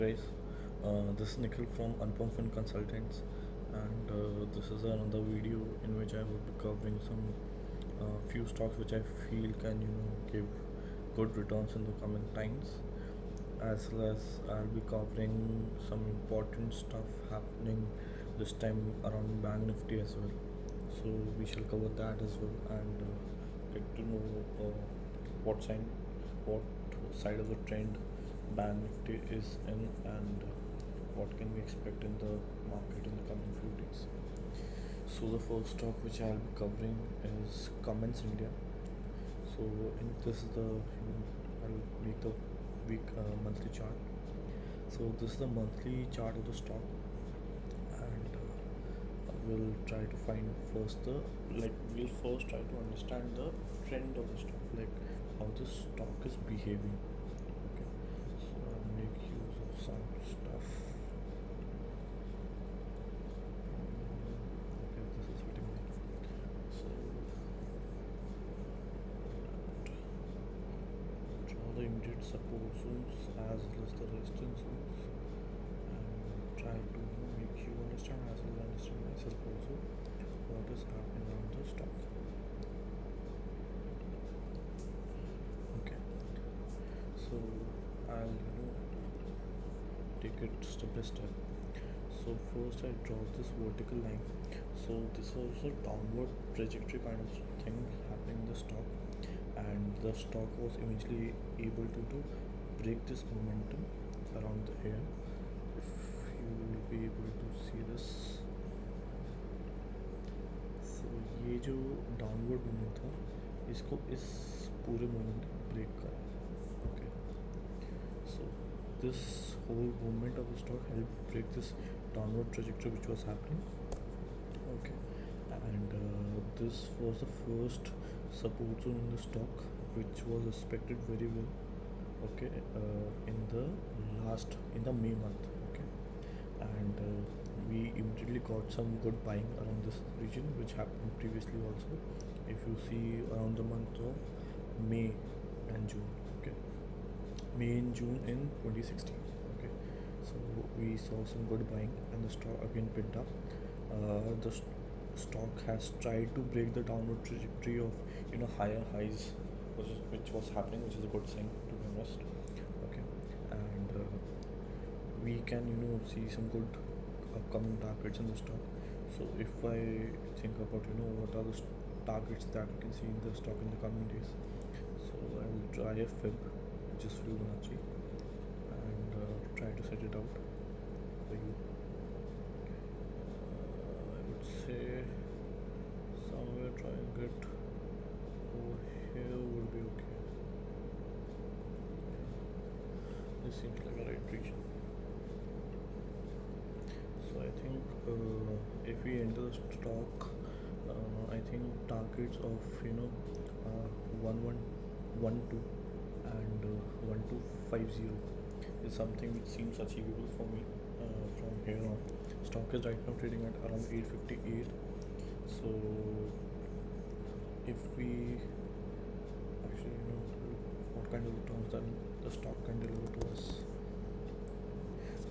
Guys, this is Nikhil from Anupam Fin Consultants, and this is another video in which I will be covering some few stocks which I feel can give good returns in the coming times, as well as I'll be covering some important stuff happening this time around Bank Nifty as well. So we shall cover that as well and get to know what sign, what side of the trend Bank Nifty is in, and what can we expect in the market in the coming few days. So the first stock which I'll be covering is Cummins India. So in this is the I'll make the week monthly chart. So this is the monthly chart of the stock, and we'll try to find first the we'll first try to understand the trend of the stock, like how the stock is behaving. Okay, so I'll make use of some stuff. Okay, this is fitting me. So draw the immediate support zones as well as the resistance zones, and try to make you understand as well as understand myself also what is happening on the stock. Okay, so I'll take it step by step. So first I draw this vertical line. So this was a downward trajectory kind of thing happening in the stock, and the stock was eventually able to break this momentum around the here. If you will be able to see this, so ये जो downward movement था इसको इस पूरे movement break करा. Okay, so this whole movement of the stock helped break this downward trajectory which was happening. Okay, and this was the first support zone in the stock which was respected very well. Okay, in the May month. Okay, and we immediately got some good buying around this region, which happened previously also. If you see around the month of May and June. Okay, May and June in 2016. Okay, so we saw some good buying and the stock again picked up. The stock has tried to break the downward trajectory of higher highs, which was happening, which is a good sign, to be honest. Okay, and we can see some good upcoming targets in the stock. So if I think about what are the targets that we can see in the stock in the coming days, so I'll try a fib, which is Fibonacci, and try to set it out for you. I would say somewhere try and get over here would be okay. This seems like a right region. So I think if we enter the stock, I think targets of 1112 and 1250 is something which seems achievable for me from here on. Stock is right now trading at around 858. So if we actually look what kind of returns that the stock can deliver to us.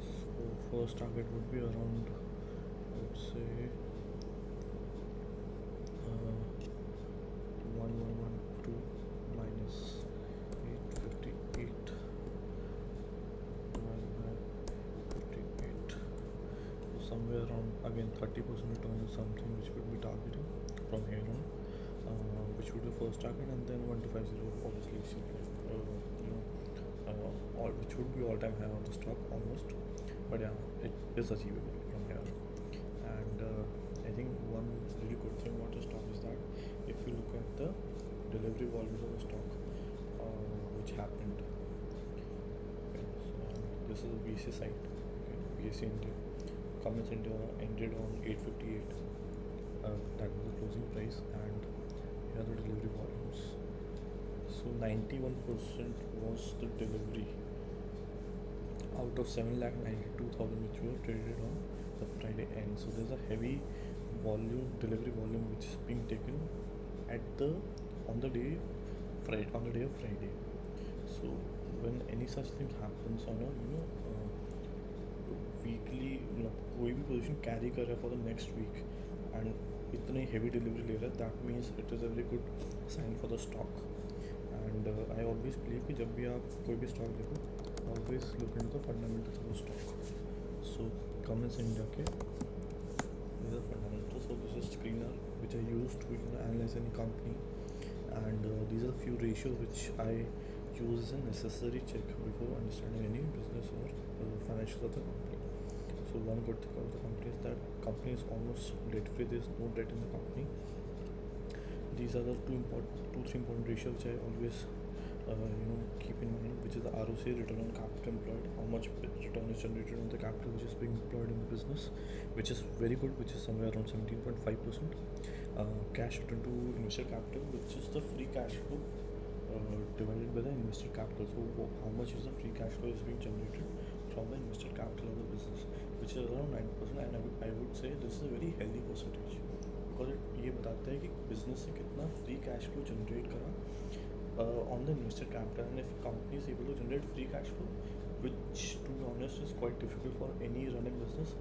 So first target would be around, I would say, 1112 minus 858 divided by 58. So somewhere around, again, 30% return is something which would be targeting from here on, which would be first target, and then 1250 obviously which would be all-time high on the stock almost. But yeah, it is achievable from here. And I think one really good thing about the stock is that if you look at the delivery volumes of the stock, which happened. Okay, so this is the BSE site. Okay, BSE India. Cummins India ended on 858. That was the closing price, and here are the delivery volumes. So 91% was the delivery out of 7,92,000 which were traded on the Friday end. So there's a heavy delivery volume which is being taken on the day of Friday. So when any such thing happens on a कोई भी position carry कर रहा है for the next week and इतनी heavy delivery ले रहा है, that means it is a very good sign for the stock. And I always believe कि जब भी आप कोई भी स्टॉक देखो, always look into the fundamentals of the stock. So Cummins India के these are fundamentals. So this is screener which I use to analyze any company, and these are few ratios which I use as a necessary check before understanding any business or financials of the company. So one good thing about the company is that company is almost debt free. There is no debt in the company. These are the two, three important ratios which I always keep in mind, which is the ROC, return on capital employed, how much return is generated on the capital which is being employed in the business, which is very good, which is somewhere around 17.5%. Cash return to invested capital, which is the free cash flow divided by the invested capital. So how much is the free cash flow is being generated from the invested capital of the business, which is around 9%. And I would say this is a very healthy percentage, because ये बताता है कि business से कितना free cash flow generate करा on the invested capital. And if a company is able to generate free cash flow, which to be honest is quite difficult for any running business,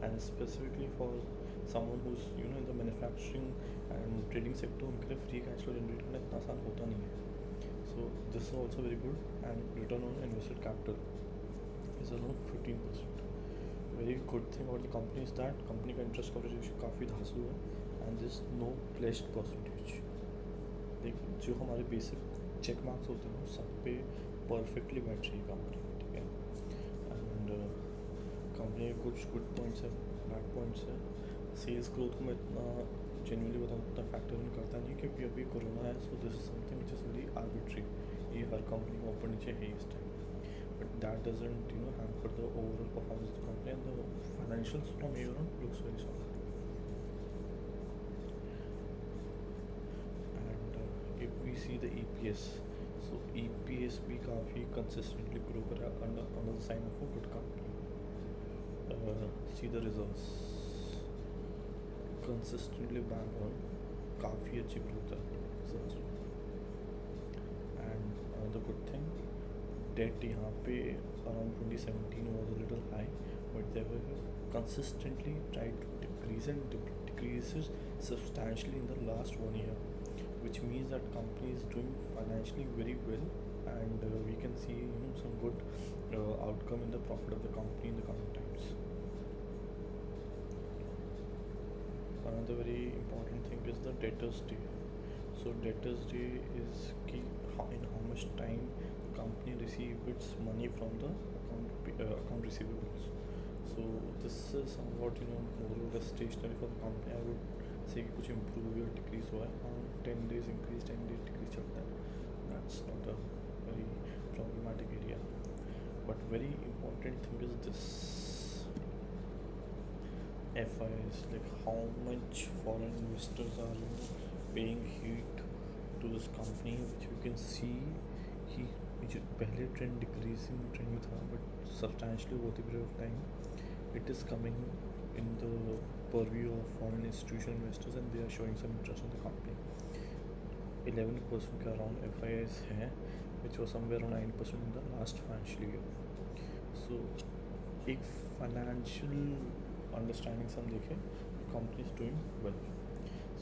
and specifically for someone who's in the manufacturing and trading sector, उनके लिए free cash flow generate करना इतना आसान होता नहीं है. So this is also very good. And return on invested capital is around 15%. Very good thing about the company is that company का interest coverage ratio काफ़ी धांसू है, and this no pledged percentage. देखिए जो हमारे बेसिक चेक मार्क्स होते हैं सब पे परफेक्टली बैठ रही है कंपनी, ठीक है. एंड कंपनी के कुछ गुड पॉइंट्स है, बैड पॉइंट्स है. सेल्स ग्रोथ को मैं इतना जेन्युइनली बताऊँ उतना फैक्टर इन करता नहीं, क्योंकि अभी कोरोना है. So this is something which is very arbitrary. ये हर कंपनी को ऊपर नीचे है इस time, but that doesn't hamper the overall performance of the company, and the financials from here on looks very solid. If we see the EPS, so EPS भी काफ़ी consistently grow करा under the sign of a good company. See the results, consistently bang on, काफ़ी अच्छी growth है results. And another good thing, debt यहाँ पे around 2017 was a little high, but they were consistently tried to decrease and decreases substantially in the last 1 year, which means that company is doing financially very well, and we can see some good outcome in the profit of the company in the coming times. Another very important thing is the debtors day. So debtors day is key in how much time the company receives its money from the account receivables. So this is somewhat more or less stationary for the company. I would say कि कुछ improve या decrease हुआ है, 10 days increase 10 days decrease चलता है. That's not a very problematic area, but very important thing is this FIs, like how much foreign investors are paying heat to this company, which you can see कि जो पहले trend decreasing trend में था, but substantially over the period of time it is coming in the purview of foreign institutional investors, and they are showing some interest in the company. 11% के around FIIs हैं, which was somewhere around 9% in the last financial year. So एक financial understanding से हम देखें, company is doing well.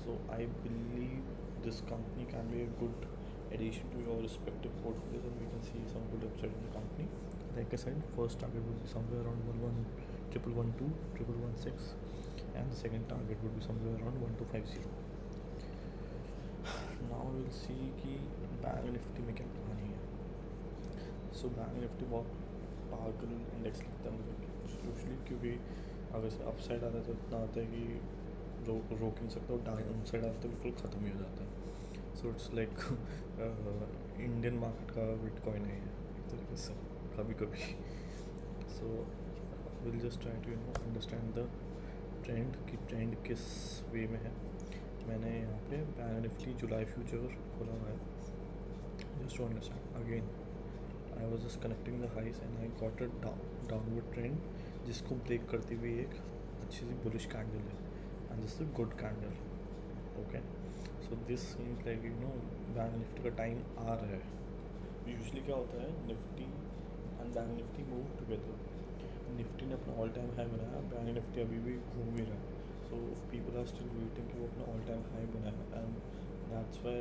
So I believe this company can be a good addition to your respective portfolios, and we can see some good upside in the company. Like I said, first target would be somewhere around 11112, 1116, and the second target would be somewhere around 1250. Now we'll see कि bank Nifty में क्या कहानी है. So bank Nifty बहुत पागल index लगता है मुझे यूजली, क्योंकि अगर से अप साइड आता है तो इतना आता है कि रोक नहीं सकता, और डाउन साइड आता है तो बिल्कुल ख़त्म ही हो जाता है. So it's like Indian market का बिटकॉइन है एक तरीके से कभी कभी. So will just try to understand the trend कि ट्रेंड किस वे में है. मैंने यहाँ पे बैंक निफ्टी जुलाई फ्यूचर खोला हुआ है, just to understand. Again I was just connecting the highs and I got a downward trend, जिसको ब्रेक करती हुई एक अच्छी सी बुलिश कैंडल है, and this is good candle. Okay, so this means like bank Nifty का टाइम आ रहा है. यूजली क्या होता है, Nifty and bank Nifty move together. Nifty Nifty ने अपना ऑल टाइम हाई बनाया, बैंक निफ्टी अभी भी घूम ही रहा है. So people are still waiting कि वो अपना ऑल टाइम हाई बनाए, and that's why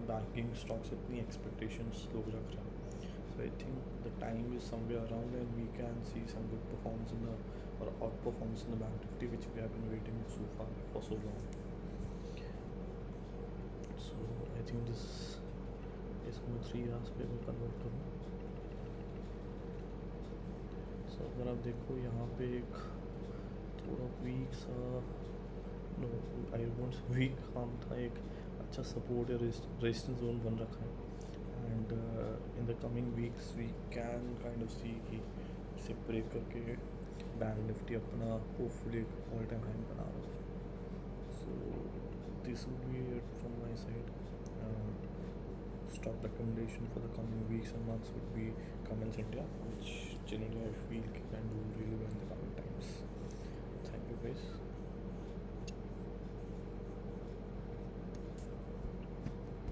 banking stocks इतनी एक्सपेक्टेशंस लोग रख रहे हैं. So I think the time is somewhere around and we can see some good performance in the or out performance in the bank nifty which we have been waiting so far for so long. So I think this इसको मैं 3 hours पे मैं convert करूँ. सो अगर आप देखो यहाँ पे एक थोड़ा वीक सा, नो आई वोंट वीक, हम था एक अच्छा सपोर्ट या रेजिस्टेंस जोन बन रखा है, and in the coming weeks we can kind of see कि इसे ब्रेक करके बैंक निफ्टी अपना होपफुली ऑल टाइम हाई बना रहा है. So this will be it from my side. Stock recommendation for the coming weeks and months would be Cummins India, which generally I feel can do really